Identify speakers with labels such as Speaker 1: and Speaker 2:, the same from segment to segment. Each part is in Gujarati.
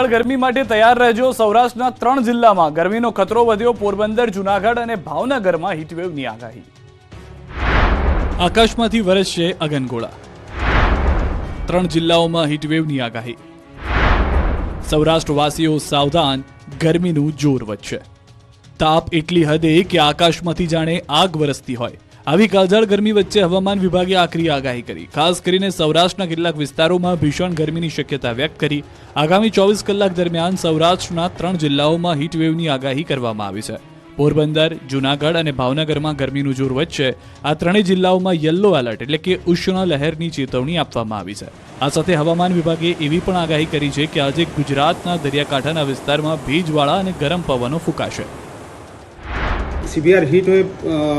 Speaker 1: ભયંકર ગરમી માટે તૈયાર રહેજો। સૌરાષ્ટ્રના 3 જિલ્લામાં ગરમીનો ખતરો વધ્યો। પોરબંદર, જૂનાગઢ અને ભાવનગરમાં હીટવેવની આગાહી। આકાશમાંથી વરસશે અગનગોળા। 3 જિલ્લાઓમાં હીટવેવની આગાહી। સૌરાષ્ટ્રવાસીઓ સાવધાન, ગરમીનું જોર વધશે। તાપ એટલી હદે કે આકાશમાંથી જાણે આગ વરસતી હોય। આવી કાળઝાળ ગરમી વચ્ચે હવામાન વિભાગે આકરી આગાહી કરી। ખાસ કરીને સૌરાષ્ટ્રના કેટલાક વિસ્તારોમાં ભીષણ ગરમીની શક્યતા વ્યક્ત કરી। આગામી 24 કલાક દરમિયાન સૌરાષ્ટ્રના 3 જિલ્લાઓમાં હીટવેવની આગાહી કરવામાં આવી છે। પોરબંદર, જૂનાગઢ અને ભાવનગરમાં ગરમીનું જોર વધશે। આ ત્રણેય જિલ્લાઓમાં યલો એલર્ટ એટલે કે ઉષ્ણ લહેરની ચેતવણી આપવામાં આવી છે। આ સાથે હવામાન વિભાગે એવી પણ આગાહી કરી છે કે આજે ગુજરાતના દરિયાકાંઠાના વિસ્તારમાં ભેજવાળા અને ગરમ પવનો ફૂંકાશે।
Speaker 2: Severe heat wave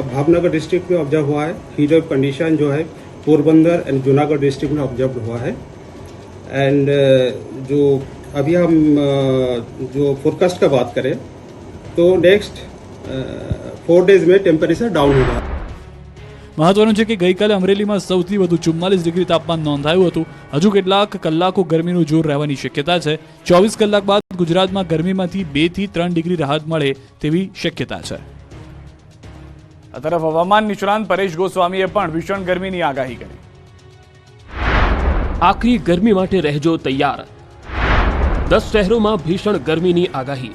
Speaker 2: Bhavnagar district में ऑब्जर्व हुआ है। हीट वेव कंडीशन जो है पोरबंदर एंड जूनागढ़ डिस्ट्रिक्ट में ऑब्जर्व हुआ है। एंड जो अभी हम जो फोरकास्ट का बात करें तो नेक्स्ट 4 डेज में टेम्परेचर डाउन होगा।
Speaker 1: મહત્વનું છે કે ગઈકાલે અમરેલીમાં સૌથી વધુ 44 ડિગ્રી તાપમાન નોંધાયું હતું। હજુ કેટલાક કલાકો ગરમીનું જોર રહેવાની શક્યતા છે। 24 કલાક બાદ ગુજરાતમાં ગરમીમાંથી 2 થી 3 ડિગ્રી રાહત મળે તેવી શક્યતા છે। આ તરફ હવામાન નિષ્ણાંત પરેશ ગોસ્વામીએ પણ ભીષણ ગરમીની આગાહી કરી।
Speaker 3: આખરી ગરમી માટે રહેજો તૈયાર। 10 શહેરોમાં ભીષણ ગરમીની આગાહી।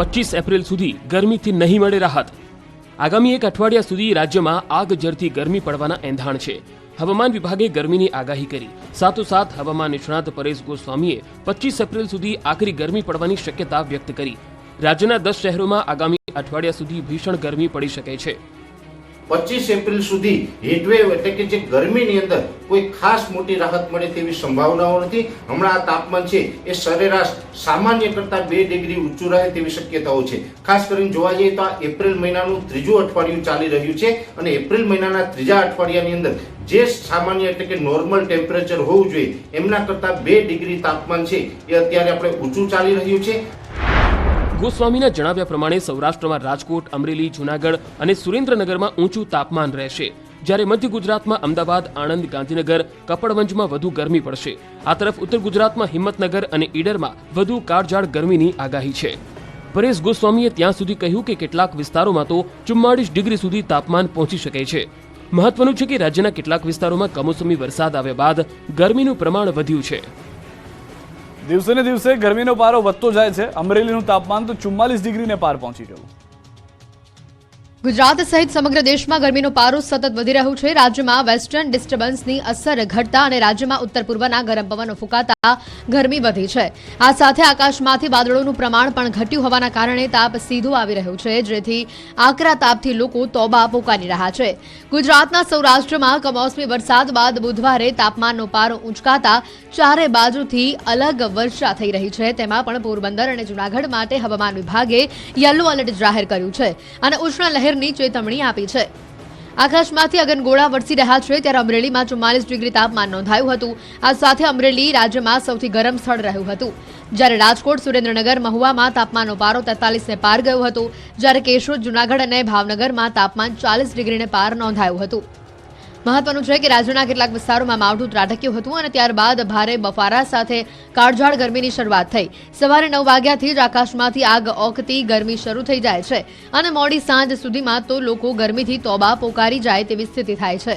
Speaker 3: 25 એપ્રિલ સુધી ગરમીથી નહીં મળે રાહત। આગામી એક અઠવાડિયા સુધી રાજ્યમાં આગ ઝરતી ગરમી પડવાના એંધાણ છે। હવામાન વિભાગે ગરમીની આગાહી કરી। સાથોસાથ હવામાન નિષ્ણાત પરેશ ગોસ્વામીએ 25 એપ્રિલ સુધી આકરી ગરમી પડવાની શક્યતા વ્યક્ત કરી। રાજ્યના 10 શહેરોમાં આગામી અઠવાડિયા સુધી ભીષણ ગરમી પડી શકે છે।
Speaker 4: 25 એપ્રિલ સુધી હીટવેવ એટલે કે જે ગરમીની અંદર કોઈ ખાસ મોટી રાહત મળે તેવી સંભાવનાઓ નથી। હમણાં આ તાપમાન છે એ સરેરાશ સામાન્ય કરતાં 2 ડિગ્રી ઊંચું રહે તેવી શક્યતાઓ છે। ખાસ કરીને જોવા જઈએ તો આ એપ્રિલ મહિનાનું 3જું અઠવાડિયું ચાલી રહ્યું છે અને એપ્રિલ મહિનાના 3જા અઠવાડિયાની અંદર જે સામાન્ય એટલે કે નોર્મલ ટેમ્પરેચર હોવું જોઈએ એમના કરતાં 2 ડિગ્રી તાપમાન છે એ અત્યારે આપણે ઊંચું ચાલી રહ્યું છે।
Speaker 3: ગોસ્વામીના જણાવ્યા પ્રમાણે સૌરાષ્ટ્રમાં રાજકોટ, અમરેલી, જૂનાગઢ અને સુરેન્દ્રનગરમાં ઊંચું તાપમાન રહેશે, જ્યારે મધ્ય ગુજરાતમાં અમદાવાદ, આણંદ, ગાંધીનગર, કપડવંજમાં વધુ ગરમી પડશે। આ તરફ ઉત્તર ગુજરાતમાં હિંમતનગર અને ઈડરમાં વધુ કાળઝાળ ગરમીની આગાહી છે। પરેશ ગોસ્વામીએ ત્યાં સુધી કહ્યું કે કેટલાક વિસ્તારોમાં તો 44 ડિગ્રી સુધી તાપમાન પહોંચી શકે છે। મહત્વનું છે કે રાજ્યના કેટલાક વિસ્તારોમાં કમોસમી વરસાદ આવ્યા બાદ ગરમીનું પ્રમાણ વધ્યું છે।
Speaker 1: દિવસે ને દિવસે ગરમીનો પારો વધતો જાય છે। અમરેલીનું તાપમાન તો 44 ડિગ્રીને પાર પહોંચી ગયું।
Speaker 5: ગુજરાત સહિત સમગ્ર દેશમાં ગરમીનો પારો સતત વધી રહ્યો છે। રાજ્યમાં વેસ્ટર્ન ડિસ્ટર્બન્સની અસર ઘટતા અને રાજ્યમાં ઉત્તર પૂર્વના ગરમ પવનો ફૂંકાતા ગરમી વધી છે। આ સાથે આકાશમાંથી વાદળોનું પ્રમાણ પણ ઘટ્યું હોવાના કારણે તાપ સીધો આવી રહ્યો છે, જેથી આકરા તાપથી લોકો તોબા પોકારી રહ્યા છે। ગુજરાતના સૌરાષ્ટ્રમાં કમોસમી વરસાદ બાદ બુધવારે તાપમાનનો પારો ઊંચકાતા ચારે બાજુથી અલગ વર્ષા થઈ રહી છે। તેમાં પણ પોરબંદર અને જૂનાગઢ માટે હવામાન વિભાગે યલો એલર્ટ જાહેર કર્યું છે અને ઉષ્ણ લહેરની ચેતવણી આપી છે। આકાશમાંથી અગનગોળા વરસી રહ્યા છે, ત્યારે અમરેલીમાં 44 ડિગ્રી તાપમાન નોંધાયું હતું। આ સાથે અમરેલી રાજ્યમાં સૌથી ગરમ સ્થળ રહ્યું હતું, જ્યારે રાજકોટ, સુરેન્દ્રનગર, મહુવામાં તાપમાનનો પારો 43ને પાર ગયો હતો, જ્યારે કેશોદ, જૂનાગઢ અને ભાવનગરમાં તાપમાન 40 ડિગ્રીને પાર નોંધાયું હતું। મહત્વનું છે કે રાજ્યના કેટલાક વિસ્તારોમાં માવઠું ત્રાટક્યું હતું અને ત્યારબાદ ભારે બફારા સાથે કાળઝાળ ગરમીની શરૂઆત થઈ। સવારે 9 વાગ્યાથી જ આકાશમાંથી આગ ઓકતી ગરમી શરૂ થઈ જાય છે અને મોડી સાંજ સુધીમાં તો લોકો ગરમીથી તોબા પોકારી જાય તેવી સ્થિતિ થાય છે।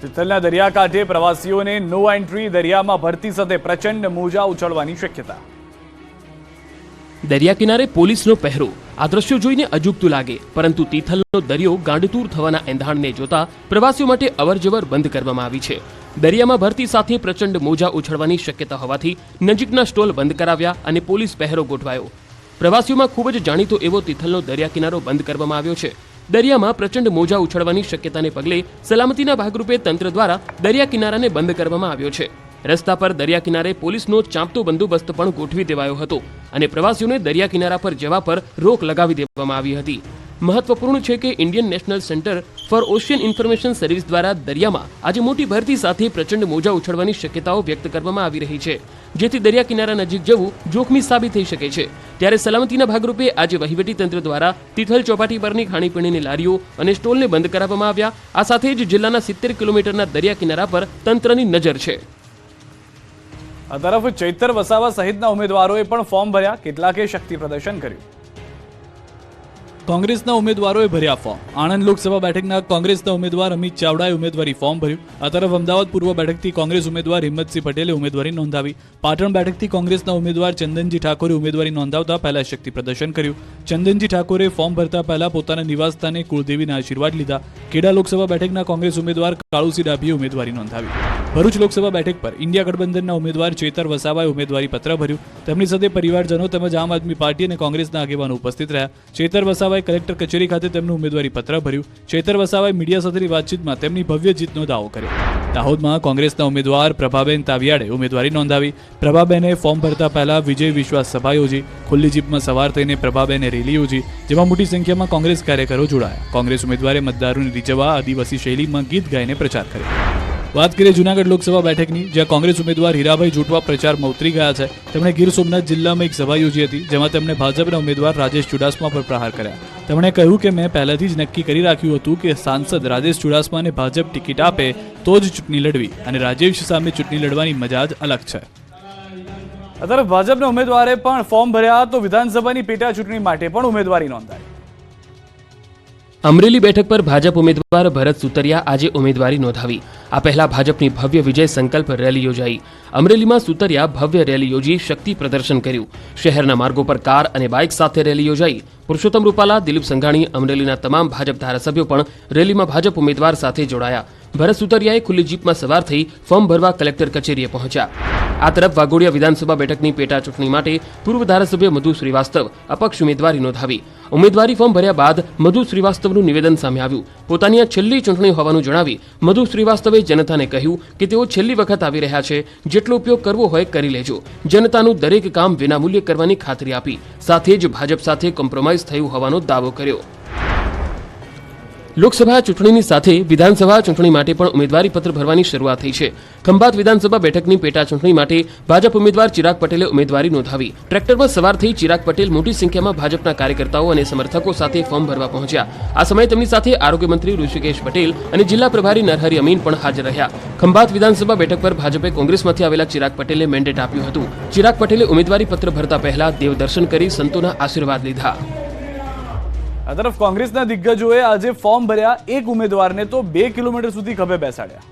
Speaker 1: તિથલના દરિયાકાંઠે પ્રવાસીઓને નો એન્ટ્રી। દરિયામાં ભરતી સાથે પ્રચંડ મોજા ઉછળવાની શક્યતા।
Speaker 3: દરિયા કિનારે પોલીસનો પહેરો। આ દ્રશ્યો જોઈને અજુગતું લાગે, પરંતુ તિથલનો દરિયો ગાંડતૂર થવાના એંધાણને જોતા પ્રવાસીઓ માટે અવરજવર બંધ કરવામાં આવી છે। દરિયામાં ભરતી સાથે પ્રચંડ મોજા ઉછળવાની શક્યતા હોવાથી નજીકના સ્ટોલ બંધ કરાવ્યા અને પોલીસ પહેરો ગોઠવાયો। પ્રવાસીઓમાં ખૂબ જ જાણીતો એવો તિથલનો દરિયા કિનારો બંધ કરવામાં આવ્યો છે। દરિયામાં પ્રચંડ મોજા ઉછળવાની શક્યતાને પગલે સલામતીના ભાગરૂપે તંત્ર દ્વારા દરિયા કિનારાને બંધ કરવામાં આવ્યો છે। રસ્તા પર દરિયા કિનારે પોલીસનો ચાંપતો બંદોબસ્ત પણ ગોઠવી દેવાયો હતો અને પ્રવાસીઓને દરિયા કિનારા પર જવા પર રોક લગાવી દેવામાં આવી હતી। મહત્વપૂર્ણ છે કે Indian national centre for ocean information service દ્વારા દરિયામાં આજે મોટી ભરતી સાથે પ્રચંડ મોજા ઉછળવાની શક્યતાઓ વ્યક્ત કરવામાં આવી રહી છે, જેથી દરિયા કિનારા નજીક જવું જોખમી સાબિત થઈ શકે છે। ત્યારે સલામતીના ભાગરૂપે આજે વહીવટીતંત્ર દ્વારા તિથલ ચોપાટી પરની ખાણીપીણીની લારીઓ અને સ્ટોલને બંધ કરાવવામાં આવ્યા। આ સાથે જ જિલ્લાના 70 કિલોમીટરના દરિયા કિનારા પર તંત્રની નજર છે।
Speaker 1: આ તરફ ચૈતર વસાવા સહિતના ઉમેદવારોએ પણ ફોર્મ ભર્યા, કેટલાકે શક્તિ પ્રદર્શન કર્યું. કોંગ્રેસના ઉમેદવારોએ ભર્યા ફોર્મ. આણંદ લોકસભા બેઠકના કોંગ્રેસના ઉમેદવાર અમિત ચાવડાએ ઉમેદવારી ફોર્મ ભર્યું. આ તરફ અમદાવાદ પૂર્વ બેઠકથી કોંગ્રેસ ઉમેદવાર હિંમતસિંહ પટેલે ઉમેદવારી નોંધાવી. પાટણ બેઠકથી કોંગ્રેસના ઉમેદવાર ચંદનજી ઠાકોરે ઉમેદવારી નોંધાવતા પહેલા શક્તિ પ્રદર્શન કર્યું. ચંદનજી ઠાકોરે ફોર્મ ભરતા પહેલા પોતાના નિવાસસ્થાને કુળદેવીના આશીર્વાદ લીધા. ખેડા લોકસભા બેઠકના કોંગ્રેસ ઉમેદવાર કાળુસિંહ ડાભીએ ઉમેદવારી નોંધાવી. ભરૂચ લોકસભા બેઠક પર ઇન્ડિયા ગઠબંધનના ઉમેદવાર ચેતર વસાવાએ ઉમેદવારી પત્ર ભર્યું. તેમની સાથે પરિવારજનો તેમજ આમ આદમી પાર્ટી અને કોંગ્રેસના આગેવાનો ઉપસ્થિત રહ્યા. ચેતર વસાવાએ કલેક્ટર કચેરી ખાતે તેમનું ઉમેદવારી પત્ર ભર્યું. ચેતર વસાવાએ મીડિયા સાથેની વાતચીતમાં તેમની ભવ્ય જીતનો દાવો કર્યો. દાહોદમાં કોંગ્રેસના ઉમેદવાર પ્રભાબેન તાવિયાડે ઉમેદવારી નોંધાવી. પ્રભાબેને ફોર્મ ભરતા પહેલા વિજય વિશ્વાસ સભા યોજી. ખુલ્લી જીપમાં સવાર થઈને પ્રભાબેને રેલી યોજી, જેમાં મોટી સંખ્યામાં કોંગ્રેસ કાર્યકરો જોડાયા. કોંગ્રેસ ઉમેદવારે મતદારોને રીઝવવા આદિવાસી શૈલીમાં ગીત ગાઈને પ્રચાર કર્યો. વાત કરીએ જૂનાગઢ લોકસભા બેઠકની, જ્યાં કોંગ્રેસ ઉમેદવાર હીરાભાઈ જોટવા પ્રચારમાં ઉતરી ગયા છે. તેમણે ગીર સોમનાથ જિલ્લામાં એક સભા યોજી હતી, જેમાં તેમણે ભાજપના ઉમેદવાર રાજેશ ચુડાસમા પર પ્રહાર કર્યા. તેમણે કહ્યું કે મેં પહેલાથી જ નક્કી કરી રાખ્યું હતું કે સાંસદ રાજેશ ચુડાસમાને ભાજપ ટિકિટ આપે તો જ ચૂંટણી લડવી, અને રાજેશ સામે ચૂંટણી લડવાની મજા જ અલગ છે. આ તરફ ભાજપના ઉમેદવારે પણ ફોર્મ ભર્યા તો વિધાનસભાની પેટા ચૂંટણી માટે પણ ઉમેદવારી નોંધાવી.
Speaker 3: અમરેલી બેઠક પર ભાજપ ઉમેદવાર ભરત સુતરિયા આજે ઉમેદવારી નોંધાવી. આ પહેલા ભાજપની ભવ્ય વિજય સંકલ્પ રેલી યોજાઈ. અમરેલીમાં સુતરિયા ભવ્ય રેલી યોજી શક્તિ પ્રદર્શન કર્યું. શહેરના માર્ગો પર કાર અને બાઇક સાથે રેલી યોજાઈ. પુરુષોત્તમ રૂપાલા, દિલીપ સંઘાણી, અમરેલીના તમામ ભાજપ ધારાસભ્યો પણ રેલીમાં ભાજપ ઉમેદવાર સાથે જોડાયા. ભરત સુતરિયાએ ખુલ્લી જીપમાં સવાર થઈ ફોર્મ ભરવા કલેક્ટર કચેરીએ પહોંચ્યા. આ તરફ વાઘોડિયા વિધાનસભા બેઠકની પેટા ચૂંટણી માટે પૂર્વ ધારાસભ્ય મધુ શ્રીવાસ્તવ અપક્ષ ઉમેદવારી નોંધાવી. ઉમેદવારી ફોર્મ ભર્યા બાદ મધુ શ્રીવાસ્તવનું નિવેદન સામે આવ્યું. પોતાની આ છેલ્લી ચૂંટણી હોવાનું જણાવી મધુ શ્રીવાસ્તવે જનતાને કહ્યું કે તેઓ છેલ્લી વખત આવી રહ્યા છે, જેટલો ઉપયોગ કરવો હોય કરી લેજો. જનતાનું દરેક કામ વિનામૂલ્યે કરવાની ખાતરી આપી. સાથે જ ભાજપ સાથે કોમ્પ્રોમાઇઝ થયું હોવાનો દાવો કર્યો. લોકસભા ચૂંટણીની સાથે વિધાનસભા ચૂંટણી માટે પણ ઉમેદવારી પત્ર ભરવાની શરૂઆત થઈ છે. ખંભાત વિધાનસભા બેઠકની પેટા ચૂંટણી માટે ભાજપ ઉમેદવાર ચિરાગ પટેલે ઉમેદવારી નોંધાવી. ટ્રેક્ટરમાં સવાર થઈ ચિરાગ પટેલ મોટી સંખ્યામાં ભાજપના કાર્યકર્તાઓ અને સમર્થકો સાથે ફોર્મ ભરવા પહોંચ્યા. આ સમયે તેમની સાથે આરોગ્ય મંત્રી ઋષિકેશ પટેલ અને જિલ્લા પ્રભારી નરહરી અમીન પણ હાજર રહ્યા. ખંભાત વિધાનસભા બેઠક પર ભાજપે કોંગ્રેસમાંથી આવેલા ચિરાગ પટેલને મેન્ડેટ આપ્યું હતું. ચિરાગ પટેલે ઉમેદવારી પત્ર ભરતા પહેલા દેવદર્શન કરી સંતોના આશીર્વાદ લીધા.
Speaker 1: આ તરફ કોંગ્રેસના દિગ્ગજોએ આજે ફોર્મ ભર્યા. એક ઉમેદવારને તો 2 કિલોમીટર સુધી ખભે બેસાડ્યા.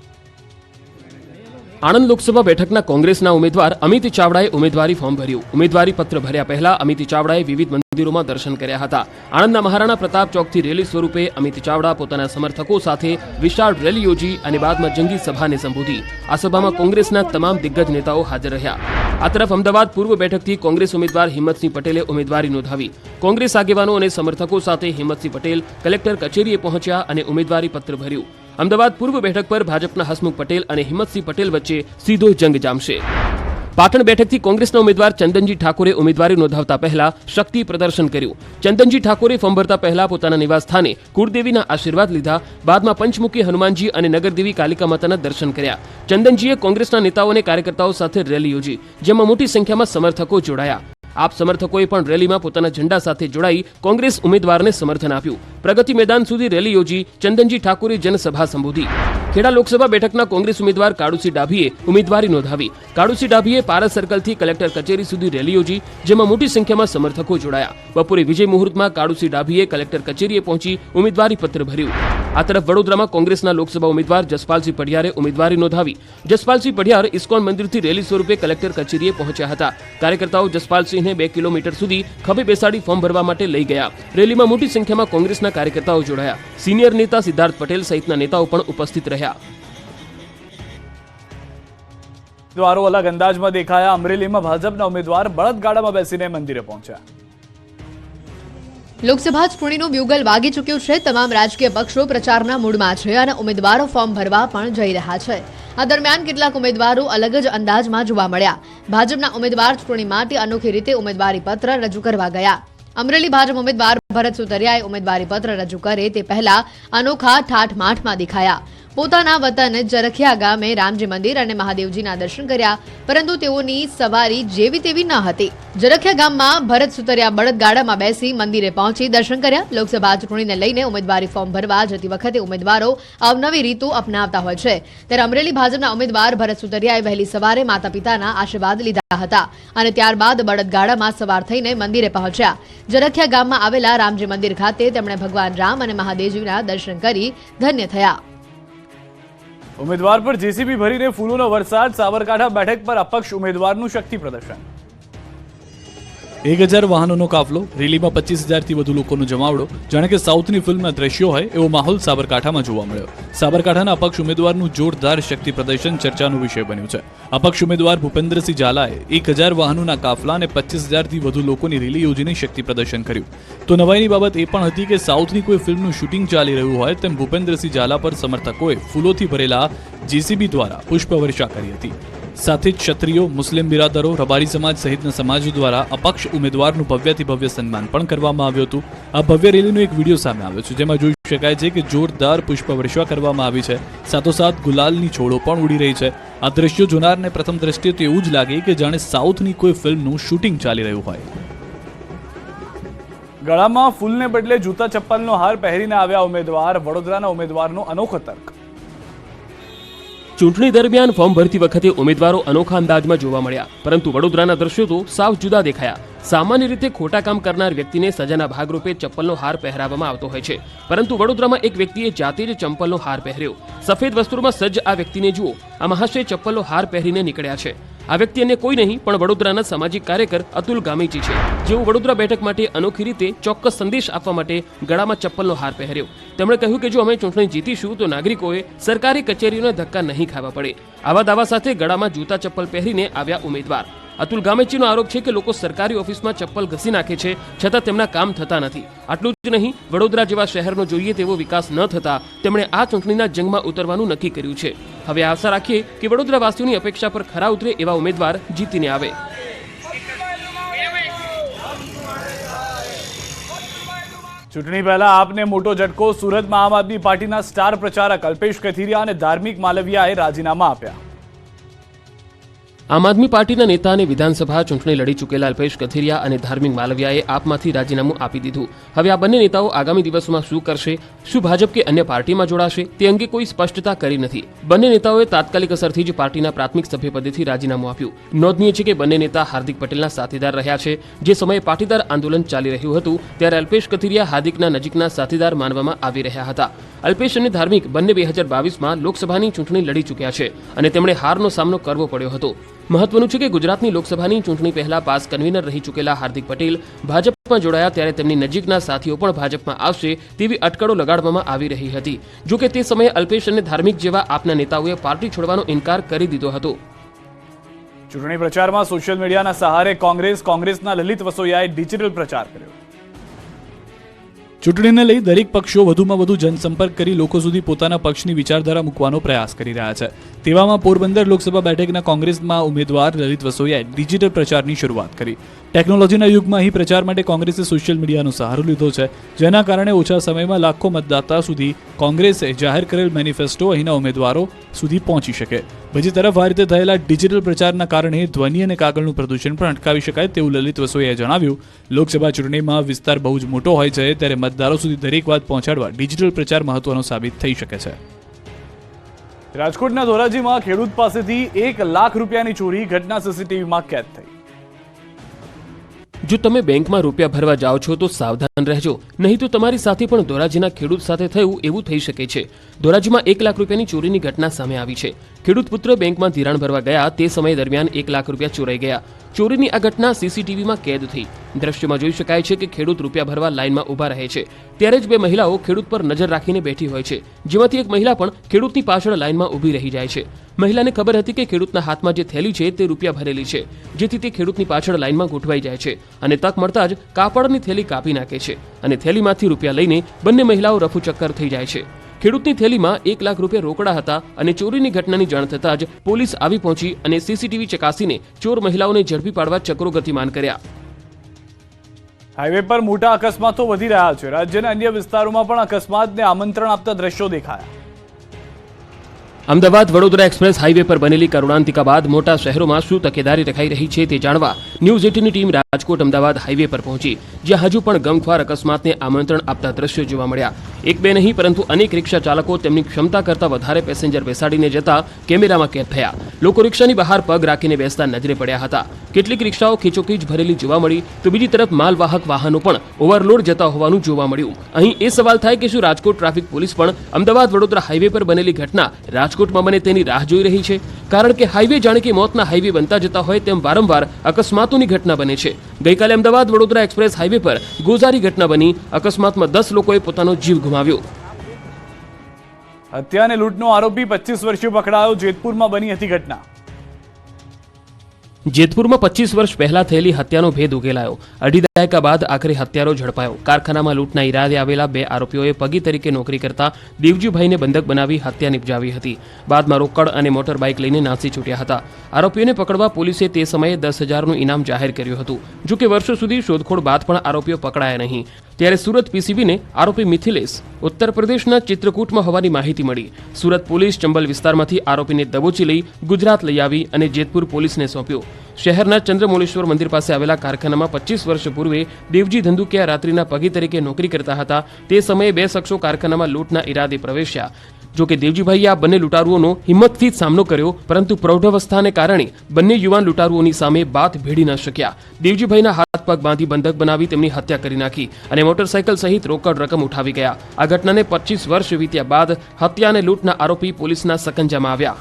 Speaker 3: આણંદ લોકસભા બેઠકના કોંગ્રેસના ઉમેદવાર અમિત ચાવડાએ ઉમેદવારી ફોર્મ ભર્યું. ઉમેદવારી પત્ર ભર્યા પહેલા અમિત ચાવડાએ વિવિધ મંદિરોમાં દર્શન કર્યા હતા. આણંદના મહારાણા પ્રતાપ ચોકથી રેલી સ્વરૂપે અમિત ચાવડા પોતાના સમર્થકો સાથે વિશાળ રેલી યોજી અને બાદમાં જંગી સભાને સંબોધી. આ સભામાં કોંગ્રેસના તમામ દિગ્ગજ નેતાઓ હાજર રહ્યા. આ તરફ અમદાવાદ પૂર્વ બેઠકથી કોંગ્રેસ ઉમેદવાર હિંમતસિંહ પટેલે ઉમેદવારી નોંધાવી. કોંગ્રેસ આગેવાનો અને સમર્થકો સાથે હિંમતસિંહ પટેલ કલેક્ટર કચેરીએ પહોંચ્યા અને ઉમેદવારી પત્ર ભર્યું. અમદાવાદ પૂર્વ બેઠક પર ભાજપના હસમુખ પટેલ અને હિંમતસિંહ પટેલ વચ્ચે સીધો જંગ જામશે. પાટણ બેઠકથી કોંગ્રેસના ઉમેદવાર ચંદનજી ઠાકોરે ઉમેદવારી નોંધાવતા પહેલા શક્તિ પ્રદર્શન કર્યું. ચંદનજી ઠાકોરે ફોર્મ ભરતા પહેલા પોતાના નિવાસસ્થાને કુળદેવીના આશીર્વાદ લીધા. બાદમાં પંચમુખી હનુમાનજી અને નગરદેવી કાલિકા માતાના દર્શન કર્યા. ચંદનજીએ કોંગ્રેસના નેતાઓ અને કાર્યકર્તાઓ સાથે રેલી યોજી, જેમાં મોટી સંખ્યામાં સમર્થકો જોડાયા. આપ સમર્થકોએ પણ રેલીમાં પોતાના ઝંડા સાથે જોડાઈ કોંગ્રેસ ઉમેદવારને સમર્થન આપ્યું. પ્રગતિ મેદાન સુધી રેલી યોજી ચંદનજી ઠાકોરે જનસભા સંબોધી. ખેડા લોકસભા બેઠકના કોંગ્રેસ ઉમેદવાર કાળુસિંહ ડાભીએ ઉમેદવારી નોંધાવી. કાળુસિંહ ડાભીએ પારસ સર્કલથી કલેક્ટર કચેરી સુધી રેલી યોજી, જેમાં મોટી સંખ્યામાં સમર્થકો જોડાયા. બપોરે વિજય મુહૂર્તમાં કાળુસિંહ ડાભીએ કલેક્ટર કચેરીએ પહોંચી ઉમેદવારી પત્ર ભર્યું. આ તરફ વડોદરામાં કોંગ્રેસના લોકસભા ઉમેદવાર જસપાલસિંહ પઢિયારે ઉમેદવારી નોંધાવી. જસપાલસિંહ પઢિયાર ઇસ્કોન મંદિરથી રેલી સ્વરૂપે કલેક્ટર કચેરીએ પહોંચ્યા હતા. કાર્યકર્તાઓ જસપાલસિંહને 2 કિલોમીટર સુધી ખભે બેસાડી ફોર્મ ભરવા માટે લઈ ગયા. રેલીમાં મોટી સંખ્યામાં કોંગ્રેસના કાર્યકર્તાઓ જોડાયા. સિનિયર નેતા સિદ્ધાર્થ પટેલ સહિતના નેતાઓ પણ ઉપસ્થિત રહ્યા.
Speaker 1: ઉમેદવારો અલગ અંદાજમાં દેખાયા. અમરેલીમાં ભાજપના ઉમેદવાર બળદગાડામાં બેસીને મંદિરે પહોંચ્યા.
Speaker 5: લોકસભા ચૂંટણીનું બ્યુગલ વાગી ચૂક્યું છે. તમામ રાજકીય પક્ષો પ્રચારના મૂડમાં છે અને ઉમેદવારો ફોર્મ ભરવા પણ જઈ રહ્યા છે. આ દરમિયાન કેટલાક ઉમેદવારો અલગ જ અંદાજમાં જોવા મળ્યા. ભાજપના ઉમેદવાર ચૂંટણી માટે અનોખી રીતે ઉમેદવારી પત્ર રજૂ કરવા ગયા. અમરેલી ભાજપ ઉમેદવાર ભરત સુતરિયાએ ઉમેદવારી પત્ર રજૂ કરે તે પહેલા અનોખા ઠાઠમાઠમાં દેખાયા. પોતાના વતન જરખિયા ગામે રામજી મંદિર અને મહાદેવજીના દર્શન કર્યા, પરંતુ તેઓની સવારી જેવી તેવી ન હતી. જરખિયા ગામમાં ભરત સુતરિયા બળદગાડામાં બેસી મંદિરે પહોંચી દર્શન કર્યા. લોકસભા ચૂંટણીને લઈને ઉમેદવારી ફોર્મ ભરવા જતી વખતે ઉમેદવારો અવનવી રીતો અપનાવતા હોય છે. ત્યારે અમરેલી ભાજપના ઉમેદવાર ભરત સુતરિયાએ વહેલી સવારે માતા પિતાના આશીર્વાદ લીધા હતા અને ત્યારબાદ બળદગાડામાં સવાર થઈને મંદિરે પહોંચ્યા. જરખિયા ગામમાં આવેલા રામજી મંદિર ખાતે તેમણે ભગવાન રામ અને મહાદેવજીના દર્શન કરી ધન્ય થયા.
Speaker 1: ઉમેદવાર પર જેસીબી ભરીને ફૂલોનો વરસાદ, સાબરકાંઠા બેઠક પર અપક્ષ ઉમેદવારનું શક્તિ પ્રદર્શન. 1000 વાહનોનો કાફલો, રેલીમાં 25,000થી વધુ લોકોનો જમાવડો, જાણે કે સાઉથની ફિલ્મના દ્રશ્યો હોય એવો માહોલ સાબરકાંઠામાં જોવા મળ્યો. સાબરકાંઠાના અપક્ષ ઉમેદવારનું જોરદાર શક્તિ પ્રદર્શન ચર્ચાનો વિષય બન્યું છે. અપક્ષ ઉમેદવાર ભૂપેન્દ્રસિંહ ઝાલાએ 1000 વાહનોના કાફલા અને 25,000થી વધુ લોકોની રેલી યોજીને શક્તિ પ્રદર્શન કર્યું. તો નવાઈની બાબત એ પણ હતી કે સાઉથની કોઈ ફિલ્મનું શૂટિંગ ચાલી રહ્યું હોય તેમ ભૂપેન્દ્રસિંહ ઝાલા પર સમર્થકોએ ફૂલોથી ભરેલા જેસીબી દ્વારા પુષ્પવર્ષા કરી હતી. સાથે જ ક્ષત્રિયો, મુસ્લિમ બિરાદરો, રબારી સમાજ સહિતના સમાજો દ્વારા અપક્ષ ઉમેદવારનું ભવ્યથી ભવ્ય સન્માન પણ કરવામાં આવ્યું હતું. આ ભવ્ય રેલીનો એક વિડીયો સામે આવ્યો છે, જેમાં જોઈ શકાય છે કે જોરદાર પુષ્પવર્ષા કરવામાં આવી છે. સાથોસાથ ગુલાલની છોડો પણ ઉડી રહી છે. આ દ્રશ્યો જોનારને પ્રથમ દ્રષ્ટિએ તો એવું જ લાગે કે જાણે સાઉથની કોઈ ફિલ્મનું શૂટિંગ ચાલી રહ્યું હોય. ગળામાં ફૂલને બદલે જૂતા ચપ્પલનો હાર પહેરીને આવ્યા ઉમેદવાર, વડોદરાના ઉમેદવારનો અનોખો તર્ક.
Speaker 3: ચૂંટણી દરમિયાન ફોર્મ ભરતી વખતે ઉમેદવારો અનોખા અંદાજમાં જોવા મળ્યા, પરંતુ વડોદરાના દ્રશ્યો તો સાવ જુદા દેખાયા. સામાન્ય રીતે ખોટા કામ કરનાર વ્યક્તિને સજાના ભાગરૂપે ચપ્પલનો હાર પહેરાવવામાં આવતો હોય છે, પરંતુ વડોદરામાં એક વ્યક્તિએ જાતે જ ચંપલનો હાર પહેર્યો. સફેદ વસ્ત્રોમાં સજ્જ આ વ્યક્તિને જુઓ. આ મહાશય ચપ્પલનો હાર પહેરીને નીકળ્યા છે. આ વ્યક્તિ અન્ય કોઈ નહીં પણ વડોદરાના સામાજિક કાર્યકર અતુલ ગામેચી છે, જેઓ વડોદરા બેઠક માટે અનોખી રીતે ચોક્કસ સંદેશ આપવા માટે ગળામાં ચપ્પલનો હાર પહેર્યો. તેમણે કહ્યું કે જો અમે ચૂંટણી જીતીશું તો નાગરિકોએ સરકારી કચેરીઓને ધક્કા નહીં ખાવા પડે. આવા દાવા સાથે ગળામાં જૂતા ચપ્પલ પહેરીને આવ્યા ઉમેદવાર. અતુલ ગામેચીનો આરોપ છે કે લોકો સરકારી ઓફિસમાં ચપ્પલ ઘસી નાખે છે, છતાં તેમના કામ થતા નથી. આટલું જ નહીં, વડોદરા જેવા શહેરનો જોઈએ તેવો વિકાસ ન થતા તેમણે આ ચૂંટણીના જંગમાં ઉતરવાનું નક્કી કર્યું છે. હવે આશા રાખીએ કે વડોદરાવાસીઓની અપેક્ષા પર ખરા ઉતરે એવા ઉમેદવાર જીતીને આવે.
Speaker 1: ચૂંટણી પહેલા આપને મોટો ઝટકો. સુરતમાં આમ આદમી પાર્ટીના સ્ટાર પ્રચારક અલ્પેશ કથિરિયા અને ધાર્મિક માલવિયાએ રાજીનામા આપ્યા.
Speaker 3: આમ આદમી પાર્ટીના નેતા અને વિધાનસભા ચૂંટણી લડી ચૂકેલા અલ્પેશ કથિરિયા અને ધાર્મિક માલવિયાએ આપમાંથી રાજીનામું આપી દીધું. હવે આ બંને નેતાઓ આગામી દિવસોમાં શું કરશે, શું ભાજપ કે અન્ય પાર્ટીમાં જોડાશે, તે અંગે કોઈ સ્પષ્ટતા કરી નથી. બંને નેતાઓએ તાત્કાલિક અસરથી જ પાર્ટીના પ્રાથમિક સભ્યપદેથી રાજીનામું આપ્યું. નોંધનીય છે કે બંને નેતા હાર્દિક પટેલના સાથીદાર રહ્યા છે. જે સમયે પાટીદાર આંદોલન ચાલી રહ્યું હતું ત્યારે અલ્પેશ કથિરિયા હાર્દિકના નજીકના સાથીદાર માનવામાં આવી રહ્યા હતા. અલ્પેશ અને ધાર્મિક બંને 2022માં લોકસભાની ચૂંટણી લડી ચૂક્યા છે અને તેમણે હારનો સામનો કરવો પડ્યો હતો. મહત્વનું છે કે ગુજરાતની લોકસભાની ચૂંટણી પહેલા પાસ કન્વીનર રહી ચૂકેલા હાર્દિક પટેલ ભાજપમાં જોડાયા ત્યારે તેમની નજીકના સાથીઓ પણ ભાજપમાં આવશે તેવી અટકળો લગાડવામાં આવી રહી હતી. જો કે તે સમયે અલ્પેશ અને ધાર્મિક જેવા આપના નેતાઓએ પાર્ટી છોડવાનો ઇનકાર કરી દીધો હતો.
Speaker 1: ચૂંટણી પ્રચારમાં સોશિયલ મીડિયાના સહારે કોંગ્રેસના લલિત વસોયાએ ડિજિટલ પ્રચાર કર્યો. ચૂંટણીને લઈ દરેક પક્ષો વધુમાં વધુ જનસંપર્ક કરી લોકો સુધી પોતાના પક્ષની વિચારધારા મૂકવાનો પ્રયાસ કરી રહ્યા છે. તેવામાં પોરબંદર લોકસભા બેઠકના કોંગ્રેસમાં ઉમેદવાર લલિત વસોયાએ ડિજિટલ પ્રચારની શરૂઆત કરી. ટેકનોલોજીના યુગમાં અહીં પ્રચાર માટે કોંગ્રેસે સોશિયલ મીડિયાનો સહારો લીધો છે, જેના કારણે ઓછા સમયમાં લાખો મતદાતા સુધી કોંગ્રેસે જાહેર કરેલ મેનિફેસ્ટો અહીંના ઉમેદવારો સુધી પહોંચી શકે. બીજી તરફ આ રીતે થયેલા ડિજિટલ પ્રચારના કારણે ધ્વનિ અને કાગળનું પ્રદૂષણ પણ અટકાવી શકાય તેવું લલિત વસોયાએ જણાવ્યું. લોકસભા ચૂંટણીમાં વિસ્તાર બહુ જ મોટો હોય છે, ત્યારે મતદારો સુધી દરેક વાત પહોંચાડવા ડિજિટલ પ્રચાર મહત્વનો સાબિત થઈ શકે છે. રાજકોટના ધોરાજીમાં ખેડૂત પાસેથી 1 લાખ રૂપિયાની ચોરી, ઘટના સીસીટીવીમાં કેદ થઈ.
Speaker 3: જો તમે બેંકમાં રૂપિયા ભરવા જાઓ છો તો સાવધાન રહેજો, નહીં તો તમારી સાથે પણ ધોરાજીના ખેડૂત સાથે થયું એવું થઈ શકે છે. ધોરાજીમાં 1 લાખ રૂપિયાની ચોરીની ઘટના સામે આવી છે. ખેડૂત પુત્ર બેંકમાં ધિરાણ ભરવા ગયા તે સમય દરમિયાન 1 લાખ રૂપિયા ચોરાઈ ગયા. ચોરીની આ ઘટના સીસીટીવીમાં કેદ થઈ. દ્રશ્યમાં જોઈ શકાય છે કે ખેડૂત રૂપિયા ભરવા લાઇનમાં ઊભા રહે છે, ત્યારે જ બે મહિલાઓ ખેડૂત પર નજર રાખીને બેઠી હોય છે, જેમાંથી એક મહિલા પણ ખેડૂતની પાછળ લાઇનમાં ઊભી રહી જાય છે. મહિલાને ખબર હતી કે ખેડૂતના હાથમાં જે થેલી છે તે રૂપિયા ભરેલી છે, જેથી તે ખેડૂતની પાછળ લાઇનમાં ગોઠવાઈ જાય છે અને તક મળતા જ કાપડની થેલી કાપી નાખે છે અને થેલીમાંથી રૂપિયા લઈને બંને મહિલાઓ રફુચક્કર થઈ જાય છે. ખેડૂતની થેલીમાં 1 લાખ રૂપિયા રોકડા હતા અને ચોરીની ઘટનાની જાણ થતાં જ પોલીસ આવી પહોંચી અને સીસીટીવી ચકાસીને ચોર મહિલાઓને ઝડપી પાડવા ચક્રો ગતિમાન કર્યા.
Speaker 1: હાઈવે પર મોટા અકસ્માતો વધી રહ્યા છે. રાજ્યના અન્ય વિસ્તારોમાં પણ અકસ્માતને આમંત્રણ આપતા દ્રશ્યો દેખાયા.
Speaker 3: અમદાવાદ વડોદરા એક્સપ્રેસ હાઈવે પર બનેલી કરુણાંતિકા બાદ મોટા શહેરોમાં શું તકેદારી રખાઈ રહી છે તે જાણવા ન્યૂઝ 18ની ટીમ રાજકોટ અમદાવાદ હાઈવે પર પહોંચી, જ્યાં હજુ પણ ગમખ્વાર અકસ્માતને આમંત્રણ આપતા દ્રશ્યો જોવા મળ્યા. એક બે નહીં પરંતુ અનેક રિક્ષા ચાલકો તેમની ક્ષમતા કરતા વધારે પેસેન્જર બેસાડીને જતા કેમેરામાં કેદ થયા. લોકો રિક્ષાની બહાર પગ રાખીને બેસતા નજરે પડ્યા હતા. કેટલીક રિક્ષાઓ ખીચોખીચ ભરેલી જોવા મળી તો બીજી તરફ માલવાહક વાહનો પણ ઓવરલોડ જતા હોવાનું જોવા મળ્યું. અહીં એ સવાલ થાય કે શું રાજકોટ ટ્રાફિક પોલીસ પણ અમદાવાદ વડોદરા હાઈવે પર બનેલી ઘટના રાજકોટમાં બને તેની રાહ જોઈ રહી છે? કારણ કે હાઈવે જાણે કે મોતના હાઈવે બનતા જતા હોય તેમ વારંવાર અકસ્માતોની ઘટના બને છે. ગઈકાલે અમદાવાદ વડોદરા એક્સપ્રેસ હાઈવે પર ગોઝારી ઘટના બની. અકસ્માતમાં 10 લોકોએ પોતાનો જીવ ગુમાવ્યો.
Speaker 1: હત્યા અને લૂંટનો આરોપી 25 વર્ષીય પકડાયો. જેતપુરમાં બની હતી ઘટના.
Speaker 3: જેતપુરમાં 25 વર્ષ પહેલા થયેલી હત્યાનો ભેદ ઉકેલાયો. અઢી દાયકા બાદ આખરે હત્યારો ઝડપાયો. કારખાનામાં લૂંટના ઈરાદે આવેલા 2 આરોપીઓએ પગી તરીકે નોકરી કરતા દેવજીભાઈને બંધક બનાવી હત્યા નિપજાવી હતી. બાદમાં રોકડ અને મોટર બાઇક લઈને નાસી છૂટ્યા હતા. આરોપીઓને પકડવા પોલીસે તે સમયે 10,000નું ઇનામ જાહેર કર્યું હતું. જો કે વર્ષો સુધી શોધખોળ બાદ પણ આરોપીઓ પકડાયા નહીં. ત્યારે સુરત પીસીબીને આરોપી મિથિલેશ ઉત્તર પ્રદેશના ચિત્રકૂટમાં હોવાની માહિતી મળી. સુરત પોલીસ ચંબલ વિસ્તારમાંથી આરોપીને દબોચી લઈ ગુજરાત લઈ આવી અને જેતપુર પોલીસને સોંપ્યો. શહેરના ચંદ્રમૌલેશ્વર મંદિર પાસે આવેલા કારખાનામાં 25 વર્ષ પૂર્વે દેવજી ધંધુકિયા રાત્રિના પગી તરીકે નોકરી કરતા હતા. તે સમયે 2 શખ્સો કારખાનામાં લૂંટના ઈરાદે પ્રવેશ્યા. જો કે દેવજીભાઈએ આ બંને લૂંટારુઓનો હિંમતથી જ સામનો કર્યો, પરંતુ પ્રૌઢાવસ્થાને કારણે બંને યુવાન લૂંટારુઓની સામે બાથ ભેડી ન શક્યા. દેવજીભાઈના હાથ પગ બાંધી બંધક બનાવી તેમની હત્યા કરી નાખી અને મોટરસાયકલ સહિત રોકડ રકમ ઉઠાવી ગયા. આ ઘટનાને 25 વર્ષ વીત્યા બાદ હત્યા અને લૂંટના આરોપી પોલીસના સકંજામાં આવ્યા.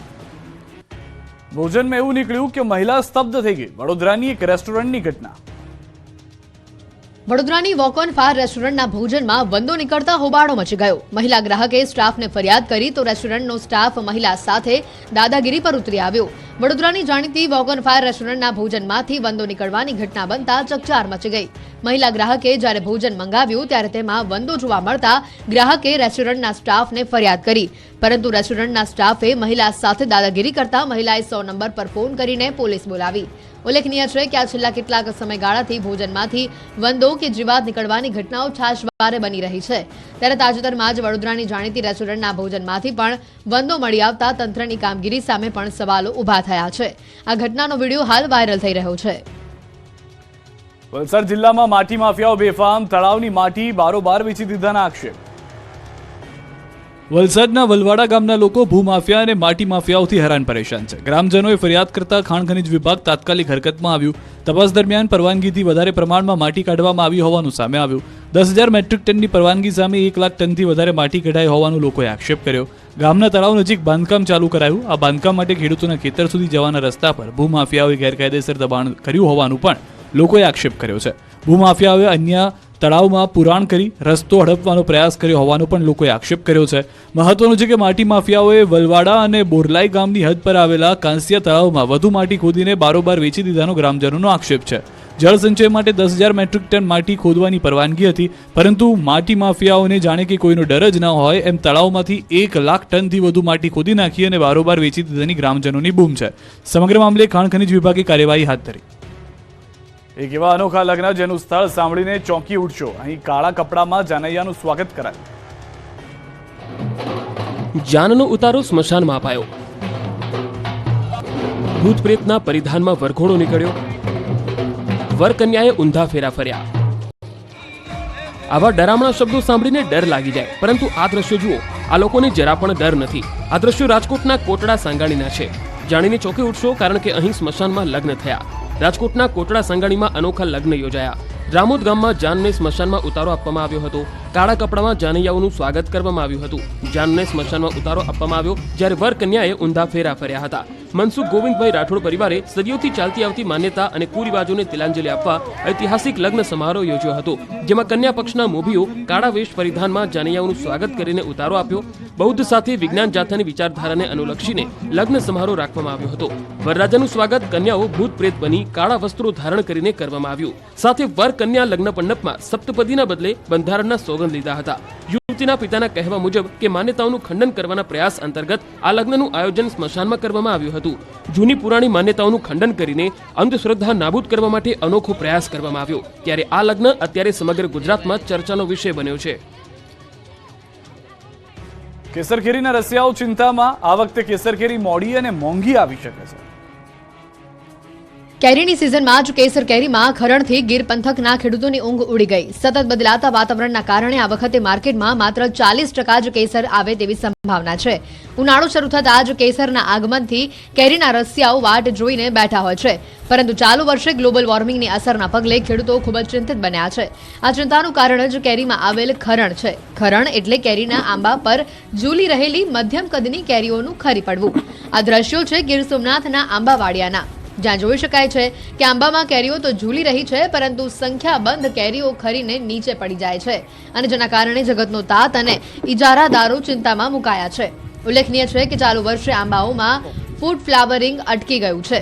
Speaker 1: ભોજનમાં એવું નીકળ્યું કે મહિલા સ્તબ્ધ થઈ ગઈ. વડોદરાની એક રેસ્ટોરન્ટની ઘટના.
Speaker 5: વડોદરાની વોક ઓન ફાયર રેસ્ટોરન્ટના ભોજનમાં વંદો નીકળતા હોબાળો મચી ગયો. મહિલા ગ્રાહકે સ્ટાફને ફરિયાદ કરી તો રેસ્ટોરન્ટનો સ્ટાફ મહિલા સાથે દાદાગીરી પર ઉતરી આવ્યો. વડોદરાની જાણીતી વોક ઓન ફાયર રેસ્ટોરન્ટના ભોજનમાંથી વંદો નીકળવાની ઘટના બનતા ચકચાર મચી ગઈ. મહિલા ગ્રાહકે જ્યારે ભોજન મંગાવ્યું ત્યારે તેમાં વંદો જોવા મળતા ગ્રાહકે રેસ્ટોરન્ટના સ્ટાફને ફરિયાદ કરી, પરંતુ રેસ્ટોરન્ટના સ્ટાફે મહિલા સાથે દાદાગીરી કરતા મહિલાએ 100 નંબર પર ફોન કરીને પોલીસ બોલાવી. ઉલ્લેખનીય છે કે આ છેલ્લા કેટલાક સમયગાળાથી ભોજનમાંથી વંદો કે જીવાત નીકળવાની ઘટનાઓ છાશવારે બની રહી છે. ત્યારે તાજેતરમાં જ વડોદરાની જાણીતી રેસ્ટોરન્ટના ભોજનમાંથી પણ વંદો મળી આવતા તંત્રની કામગીરી સામે પણ સવાલો ઊભા થયા છે. આ ઘટનાનો વિડીયો હાલ વાયરલ થઈ રહ્યો છે.
Speaker 1: વલસાડ જિલ્લામાં માટી માફિયાઓ બેફામ. તળાવની માટી બારોબાર વેચી દીધાના આક્ષેપ. વલસાડના વલવાડા ગામના લોકો ભૂમાફિયા અને માટી માફિયાઓથી હેરાન પરેશાન છે. ગ્રામજનોએ ફરિયાદ કરતા ખાણ ખનીજ વિભાગ તાત્કાલિક હરકતમાં આવ્યું. તપાસ દરમિયાન પરવાનગીથી વધારે પ્રમાણમાં માટી કાઢવામાં આવી હોવાનું સામે આવ્યું. 10,000 મેટ્રિક ટનની પરવાનગી સામે 1 લાખ ટનથી વધારે માટી કઢાઈ હોવાનું લોકોએ આક્ષેપ કર્યો. ગામના તળાવ નજીક બાંધકામ ચાલુ કરાયું. આ બાંધકામ માટે ખેડૂતોના ખેતર સુધી જવાના રસ્તા પર ભૂમાફિયાઓએ ગેરકાયદેસર દબાણ કર્યું હોવાનું પણ લોકોએ આક્ષેપ કર્યો છે. ભૂમાફિયાઓએ અન્ય તળાવમાં પુરાણ કરી રસ્તો હડપવાનો પ્રયાસ કર્યો હોવાનો પણ લોકોએ આક્ષેપ કર્યો છે. મહત્વનું છે કે માટી માફિયાઓએ વલવાડા અને બોરલાઈ ગામની હદ પર આવેલા કાંસિયા તળાવમાં વધુ માટી ખોદીને બારોબાર વેચી દીધાનો ગ્રામજનોનો આક્ષેપ છે. જળસંચય માટે 10,000 મેટ્રિક ટન માટી ખોદવાની પરવાનગી હતી, પરંતુ માટી માફિયાઓને જાણે કે કોઈનો ડર જ ન હોય એમ તળાવમાંથી 1 લાખ ટનથી વધુ માટી ખોદી નાખી અને બારોબાર વેચી દીધાની ગ્રામજનોની બૂમ છે. સમગ્ર મામલે ખાણ ખનીજ વિભાગે કાર્યવાહી હાથ ધરી. એક એવા અનોખા લગ્ન જેનું સ્થળ સાંભળીને ચોંકી ઉઠશો. અહીં કાળા કપડામાં જાનૈયાનું સ્વાગત કરાયું.
Speaker 3: જાનનો ઉતારો સ્મશાનમાં અપાયો. ભૂત પ્રેતના પરિધાનમાં વરઘોડો નીકળ્યો. વર કન્યાએ ઊંધા ફેરા ફર્યા. આવા ડરામણા શબ્દો સાંભળીને ડર લાગી જાય, પરંતુ આ દ્રશ્યો જુઓ. આ લોકોને જરા પણ ડર નથી. આ દ્રશ્યો રાજકોટના કોટડા સાંગાણીના છે. જાણીને ચોંકી ઉઠશો, કારણ કે અહીં સ્મશાનમાં લગ્ન થયા. રાજકોટના કોટડા સાંગાણીમાં અનોખા લગ્ન યોજાયા. રામોદ ગામમાં જાનને સ્મશાનમાં ઉતારો આપવામાં આવ્યો હતો. કાળા કપડામાં જાનૈયાઓનું સ્વાગત કરવામાં આવ્યું હતું. જાનને સ્મશાનમાં ઉતારો આપવામાં આવ્યો, જ્યારે વર કન્યાએ ઊંધા ફેરા ફર્યા હતા. મનસુખ ગોવિંદભાઈ રાઠોડ પરિવારે સદીઓથી ચાલતી આવતી માન્યતા અને કુરિવાજોને તિલાંજલિ આપવા ઐતિહાસિક લગ્ન સમારોહ યોજ્યો હતો, જેમાં કન્યા પક્ષના મોભીઓ કાળા વેશ પરિધાનમાં જાનૈયાઓનું સ્વાગત કરીને ઉતારો આપ્યો. બૌદ્ધ સાથે વિજ્ઞાન જાથાની વિચારધારાને અનુલક્ષીને લગ્ન સમારોહ રાખવામાં આવ્યો હતો. વરરાજાનું સ્વાગત કન્યાઓ ભૂત પ્રેત બની કાળા વસ્ત્રો ધારણ કરીને કરવામાં આવ્યું. સાથે વર કન્યા લગ્ન મંડપમાં સપ્તપદીના બદલે બંધારણના સોગંદ લીધા હતા. યુવતીના પિતાના કહેવા મુજબ કે માન્યતાઓનું ખંડન કરવાના પ્રયાસ અંતર્ગત આ લગ્નનું આયોજન સ્મશાનમાં કરવામાં આવ્યું હતું. જૂની પુરાણી માન્યતાઓનું ખંડન કરીને અંધશ્રદ્ધા નાબૂદ કરવા માટે અનોખો પ્રયાસ કરવામાં આવ્યો. ત્યારે આ લગ્ન અત્યારે સમગ્ર ગુજરાતમાં ચર્ચાનો વિષય બન્યો છે.
Speaker 1: કેસર કેરીના રસિયાઓ ચિંતામાં. આ વખતે કેસર કેરી મોડી અને મોંઘી આવી શકે છે.
Speaker 5: કેરીની સિઝનમાં જ કેસર કેરીમાં ખરણથી ગીર પંથકના ખેડૂતોની ઊંઘ ઉડી ગઈ. સતત બદલાતા વાતાવરણના કારણે આ વખતે માર્કેટમાં માત્ર 40% જ કેસર આવે તેવી સંભાવના છે. ઉનાળો શરૂ થતાં જ કેસરના આગમનથી કેરીના રસિયાઓ વાટ જોઈને બેઠા હોય છે. પરંતુ ચાલુ વર્ષે ગ્લોબલ વોર્મિંગની અસરના પગલે ખેડૂતો ખૂબ જ ચિંતિત બન્યા છે. આ ચિંતાનું કારણ જ કેરીમાં આવેલ ખરણ છે. ખરણ એટલે કેરીના આંબા પર ઝૂલી રહેલી મધ્યમ કદની કેરીઓનું ખરી પડવું. આ દ્રશ્યો છે ગીર સોમનાથના આંબાવાડિયાના, જ્યાં જોઈ શકાય છે કે આંબામાં કેરીઓ તો ઝૂલી રહી છે, પરંતુ સંખ્યાબંધ કેરીઓ ખરીને નીચે પડી જાય છે, અને જેના કારણે જગતનો તાત અને ઇજારાદારો ચિંતામાં મુકાયા છે. ઉલ્લેખનીય છે કે ચાલુ વર્ષે આંબાઓમાં ફૂડ ફ્લાવરિંગ અટકી ગયું છે.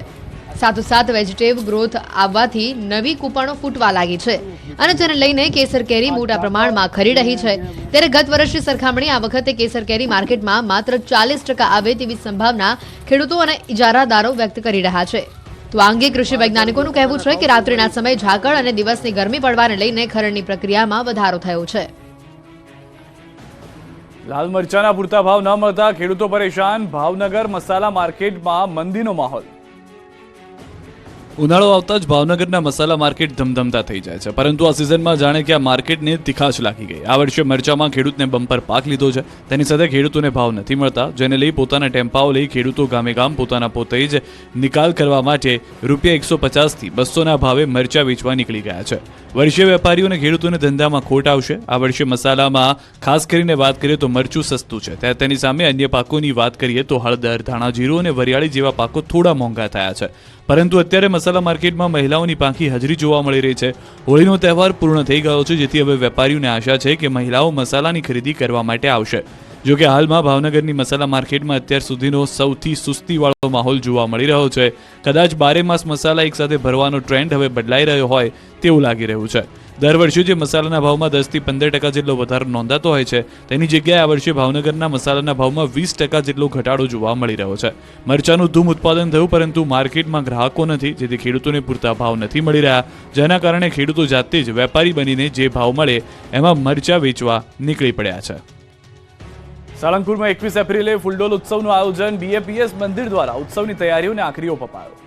Speaker 5: સાથોસાથ વેજીટેટિવ ગ્રોથ આવવાથી નવી કૂપણો ફૂટવા લાગી છે, અને જેને લઈને કેસર કેરી મોટા પ્રમાણમાં ખરી રહી છે. ત્યારે ગત વર્ષની સરખામણી આ વખતે કેસર કેરી માર્કેટમાં માત્ર 40% આવે તેવી સંભાવના ખેડૂતો અને ઇજારાદારો વ્યક્ત કરી રહ્યા છે. તો આ અંગે કૃષિ વૈજ્ઞાનિકોનું કહેવું છે કે રાત્રિના સમયે ઝાકળ અને દિવસની ગરમી પડવાને લઈને ખરણની પ્રક્રિયામાં વધારો થયો છે.
Speaker 1: લાલ મરચાના પૂરતા ભાવ ન મળતા ખેડૂતો પરેશાન. ભાવનગર મસાલા માર્કેટમાં મંદીનો માહોલ. ઉનાળો આવતા જ ભાવનગરના મસાલા માર્કેટ ધમધમતા થઈ જાય છે, પરંતુ આ સિઝનમાં જાણે કે આ માર્કેટને તીખાશ લાગી ગઈ. આ વર્ષે મરચામાં ખેડૂતને બમ્પર પાક લીધો છે. તેની સાથે ખેડૂતોને ભાવ નથી મળતા, જેને લઈ પોતાના ટેમ્પાઓ લઈ ખેડૂતો ગામે ગામ પોતાના પોતે જ નિકાલ કરવા માટે ₹150 થી 200ના ભાવે મરચા વેચવા નીકળી ગયા છે. વર્ષે વેપારીઓ અને ખેડૂતોને ધંધામાં ખોટ આવશે. આ વર્ષે મસાલામાં ખાસ કરીને વાત કરીએ તો મરચું સસ્તું છે, ત્યારે તેની સામે અન્ય પાકોની વાત કરીએ તો હળદર, ધાણા, જીરું અને વરિયાળી જેવા પાકો થોડા મોંઘા થયા છે. પરંતુ અત્યારે મસાલા માર્કેટમાં મહિલાઓની પાંખી હાજરી જોવા મળી રહી છે. હોળીનો તહેવાર પૂર્ણ થઈ ગયો છે, જેથી હવે વેપારીઓને આશા છે કે મહિલાઓ મસાલાની ખરીદી કરવા માટે આવશે. જો કે હાલમાં ભાવનગરની મસાલા માર્કેટમાં અત્યાર સુધીનો સૌથી સુસ્તીવાળો માહોલ જોવા મળી રહ્યો છે. કદાચ 12 માસ મસાલા એકસાથે ભરવાનો ટ્રેન્ડ હવે બદલાઈ રહ્યો હોય તેવું લાગી રહ્યું છે. દર વર્ષે જે મસાલાના ભાવમાં 10 થી 15% જેટલો વધારો નોંધાતો હોય છે, તેની જગ્યાએ આ વર્ષે ભાવનગરના મસાલાના ભાવમાં 20% જેટલો ઘટાડો જોવા મળી રહ્યો છે. મરચાનું ધૂમ ઉત્પાદન થયું, પરંતુ માર્કેટમાં ગ્રાહકો નથી, જેથી ખેડૂતોને પૂરતા ભાવ નથી મળી રહ્યા, જેના કારણે ખેડૂતો જાતે જ વેપારી બનીને જે ભાવ મળે એમાં મરચા વેચવા નીકળી પડ્યા છે. સાળંગપુરમાં 21 એપ્રિલે ફૂલડોલ ઉત્સવનું આયોજન. BAPS મંદિર દ્વારા ઉત્સવની તૈયારીઓને આખરી ઓપ અપાયો.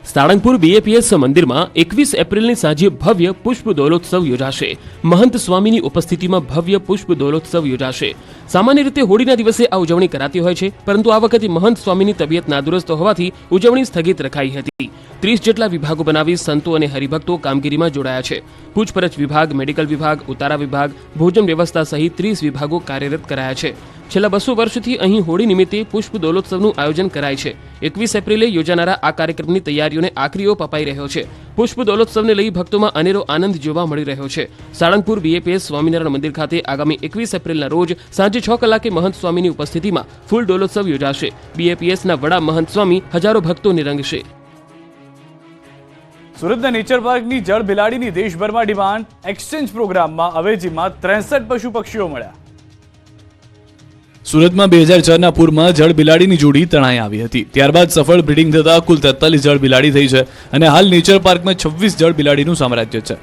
Speaker 3: સાળંગપુર BAPS મંદિરમાં 21 એપ્રિલની સાંજે ભવ્ય પુષ્પ દોલોત્સવ યોજાશે. મહંત સ્વામીની ઉપસ્થિતિમાં ભવ્ય પુષ્પ દોલોત્સવ યોજાશે. સામાન્ય રીતે હોળીના દિવસે આ ઉજવણી કરાતી હોય છે, પરંતુ આ વખતે મહંત સ્વામીની તબિયત નાદુરસ્ત હોવાથી ઉજવણી સ્થગિત રખાઈ હતી. 30 જેટલા વિભાગો બનાવી સંતો અને હરિભક્તો કામગીરીમાં જોડાયા છે. પૂછપરછ વિભાગ, મેડિકલ વિભાગ, ઉતારા વિભાગ, ભોજન વ્યવસ્થા સહિત 30 વિભાગો કાર્યરત કરાયા છે. છેલ્લા 200 વર્ષથી અહીં હોળી નિમિત્તે પુષ્પ દોલોત્સવનું આયોજન કરાય છે. 21 એપ્રિલે યોજાનારા આ કાર્યક્રમની તૈયારીઓને આખરી ઓપ અપાઈ રહ્યો છે. પુષ્પ દોલોત્સવને લઈ ભક્તોમાં અનેરો આનંદ જોવા મળી રહ્યો છે. સાળંગપુર BAPS સ્વામિનારાયણ મંદિર ખાતે આગામી 21 એપ્રિલના રોજ સાંજે 6 કલાકે મહંત સ્વામીની ઉપસ્થિતિમાં ફૂલ દોલોત્સવ યોજાશે. BAPSના વડા મહંત સ્વામી હજારો ભક્તોને રંગશે.
Speaker 1: સુરતના નેચર પાર્કની જળ બિલાડીની દેશભરમાં ડિમાન્ડ. એક્સચેન્જ પ્રોગ્રામમાં અવેજીમાં 63 પશુ પક્ષીઓ મળ્યા. સુરતમાં 2004ના પૂરમાં જળ બિલાડીની જોડી તણાઈ આવી હતી. ત્યારબાદ સફળ બ્રીડિંગ થતા કુલ 43 જળ બિલાડી થઈ છે, અને હાલ નેચર પાર્કમાં 26 જળ બિલાડીનું સામ્રાજ્ય છે.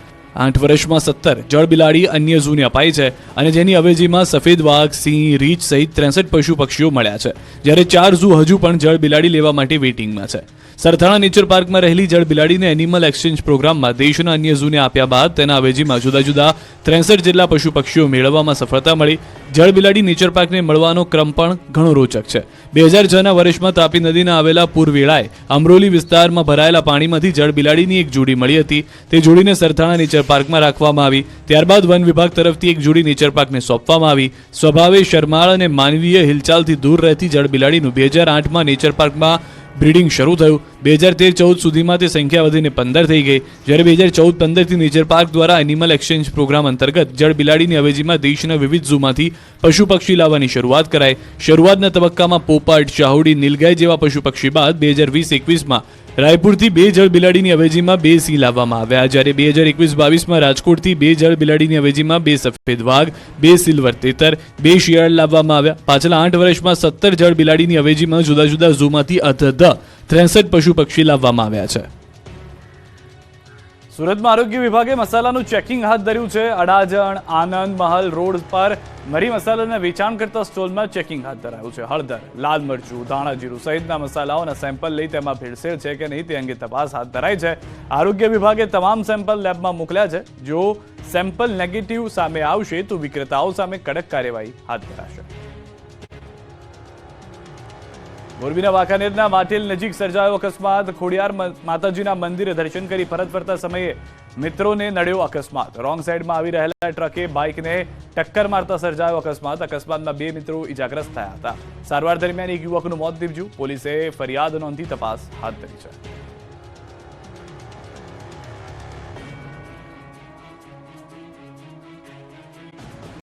Speaker 1: 8 વર્ષમાં 17 જળ બિલાડી અન્ય ઝૂને અપાઈ છે, અને જેની અવેજીમાં સફેદ વાઘ, સિંહ, રીંછ સહિત 63 પશુ પક્ષીઓ મળ્યા છે, જ્યારે 4 ઝૂ હજુ પણ જળ બિલાડી લેવા માટે વેઇટિંગમાં છે. સરથાણા નેચર પાર્કમાં રહેલી જળ બિલાડીને એનિમલ એક્સચેન્જ પ્રોગ્રામમાં દેશના અન્ય ઝૂને આપ્યા બાદ તેના અવેજીમાં જુદા જુદા 63 જેટલા પશુ પક્ષીઓ મેળવવામાં સફળતા મળી. જળ બિલાડી નેચર પાર્કને મળવાનો ક્રમ પણ ઘણો રોચક છે. 2006ના વર્ષમાં તાપી નદીના આવેલા પૂર વેળાએ અમરોલી વિસ્તારમાં ભરાયેલા પાણીમાંથી જળ બિલાડીની એક જોડી મળી હતી. તે જોડીને સરથાણા નેચર પાર્કમાં રાખવામાં આવી. ત્યારબાદ વન વિભાગ તરફથી એક જોડી નેચર પાર્કને સોંપવામાં આવી. સ્વભાવે શરમાળ અને માનવીય હિલચાલથી દૂર રહેતી જળ બિલાડીનું 2008માં નેચર પાર્કમાં બ્રીડિંગ શરૂ થયું. 2013-14 સુધીમાં તે સંખ્યા વધીને 15 થઈ ગઈ, જ્યારે 2014-15થી નેચર પાર્ક દ્વારા એનિમલ એક્સચેન્જ પ્રોગ્રામ અંતર્ગત જળ બિલાડીની અવેજીમાં દેશના વિવિધ ઝૂમાંથી પશુ પક્ષી લાવવાની શરૂઆત કરાઈ. શરૂઆતના તબક્કામાં પોપટ, શાહુડી, નીલગાય જેવા પશુ પક્ષી બાદ 2020-21માં રાયપુરથી 2 જળ બિલાડીની અવેજીમાં 2 સિંહ લાવવામાં આવ્યા, જ્યારે 2021-22માં રાજકોટથી 2 જળ બિલાડીની અવેજીમાં 2 સફેદ વાઘ, 2 સિલ્વર તેતર, 2 શિયાળ લાવવામાં આવ્યા. પાછલા 8 વર્ષમાં 17 જળ બિલાડીની અવેજીમાં જુદા જુદા ઝૂમાંથી અધધ 63 પશુ પક્ષી લાવવામાં આવ્યા છે. સુરતમાં આરોગ્ય વિભાગે મસાલાનું ચેકિંગ હાથ ધર્યું છે. અડાજણ આનંદ મહલ રોડ પર મરી મસાલાના વેચાણ કરતા સ્ટોલમાં ચેકિંગ હાથ ધરાયું છે. હળદર, લાલ મરચું, ધાણા જીરું સહિતના મસાલાઓના સેમ્પલ લઈ તેમાં ભેળસેળ છે કે નહીં તે અંગે તપાસ હાથ ધરાઈ છે. આરોગ્ય વિભાગે તમામ સેમ્પલ લેબમાં મોકલ્યા છે. જો સેમ્પલ નેગેટિવ સામે આવશે તો વિક્રેતાઓ સામે કડક કાર્યવાહી હાથ ધરાશે. મોરબીના વાંકાનેરના વાટેલ નજીક સર્જાયો અકસ્માત. ખોડિયાર માતાજીના મંદિરે દર્શન કરી પરત ફરતા સમયે મિત્રોને નડ્યો અકસ્માત. રોંગ સાઈડમાં આવી રહેલા ટ્રકે બાઇકને ટક્કર મારતા સર્જાયો અકસ્માત. અકસ્માતમાં 2 મિત્રો ઇજાગ્રસ્ત થયા હતા. સારવાર દરમિયાન એક યુવકનું મોત નીપજ્યું. પોલીસે ફરિયાદ નોંધી તપાસ હાથ ધરી છે.